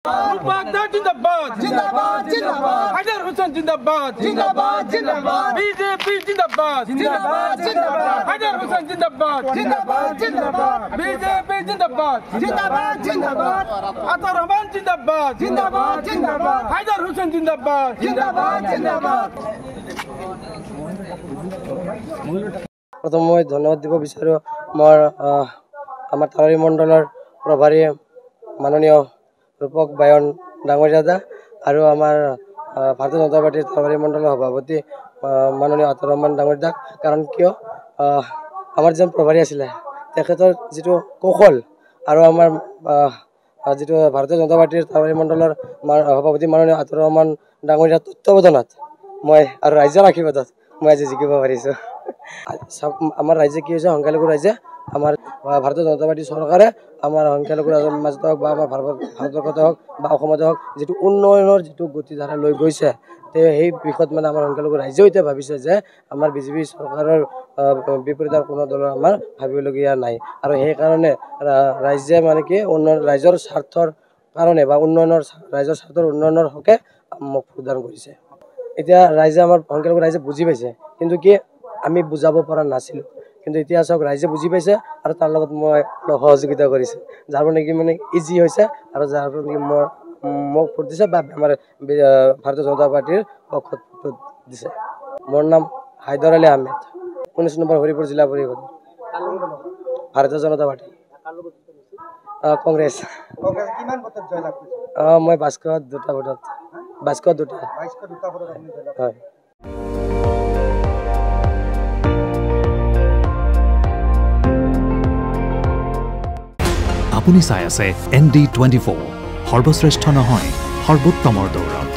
Baghdad Jindabad, Jindabad, Jindabad. Haidar Hussain Jindabad, Jindabad, Jindabad. BJP Jindabad, Jindabad, Jindabad. Haidar Hussain Jindabad, Jindabad, Jindabad. BJP Jindabad, Jindabad, Jindabad. Atar Rahman Jindabad, Jindabad, Jindabad. Haidar Hussain Jindabad, Jindabad, Jindabad. প্রথম মই ধন্যবাদ দিব বিচাৰো আমাৰ তাৰাৰী মণ্ডলৰ প্ৰভাৰী মাননীয় ৰূপক বায়ন ডাঙৰীয়া দাদা আৰু আমাৰ ভাৰতীয় জনতা পাৰ্টিৰ তাৰাৰী মণ্ডলৰ সভাপতি মাননীয় আতাৰ ৰহমান ডাঙৰীয়া দাক কাৰণ কিয় আমাৰ যেন প্ৰভাৰী আছিলে তেখেতৰ যিটো কৌশল আৰু আমাৰ যিটো ভাৰতীয় জনতা পাৰ্টিৰ তাৰাৰী মণ্ডলৰ সভাপতি মাননীয় আতাৰ ৰহমান ডাঙৰীয়াৰ তত্ত্বাৱধানত মই আৰু ৰাইজৰ আশীৰ্বাদত মই আজি জিকিব পাৰিছোঁ। আমাৰ ৰাইজে কি হৈছে সংখ্যালঘু ৰাইজে আমাৰ ভাৰতীয় জনতা পাৰ্টি চৰকাৰে আমাৰ সংখ্যালঘু ৰাইজৰ মাজতে হওক বা আমাৰ ভাৰতবৰ্ষতে হওক বা অসমতে হওক যিটো উন্নয়নৰ যিটো গতিধাৰা লৈ গৈছে সেই বিষয়ত মানে আমাৰ সংখ্যালঘু ৰাইজেও এতিয়া ভাবিছে যে আমাৰ বিজেপি চৰকাৰৰ বিপৰীত কোনো দলৰ আমাৰ ভাবিবলগীয়া নাই আৰু সেইকাৰণে ৰাইজে মানে কি ৰাইজৰ স্বাৰ্থৰ কাৰণে বা ৰাইজৰ স্বাৰ্থৰ উন্নয়নৰ হকে মোক ভোটদান কৰিছে। এতিয়া ৰাইজে আমাৰ সংখ্যালঘু ৰাইজে বুজি পাইছে কিন্তু কি আমি বুজাব পৰা নাছিলোঁ কিন্তু এতিয়া চাওক ৰাইজে বুজি পাইছে আৰু তাৰ লগত মই সহযোগিতা কৰিছোঁ যাৰ নেকি মানে ইজি হৈছে আৰু যাৰ নেকি মোক ভোট দিছে বা আমাৰ ভাৰতীয় জনতা পাৰ্টিৰ পক্ষত ভোট দিছে। মোৰ নাম হায়দৰ আলী আহমেদ 19 নম্বৰ হৰিপুৰ জিলা পৰিষদ ভাৰতীয় জনতা পাৰ্টি কংগ্ৰেছ। মই বাস্কত দুটা ভোটত হয়। আপুনি চাই আছে ND24 সৰ্বশ্ৰেষ্ঠ নহয় সৰ্বোত্তমৰ দৌৰত।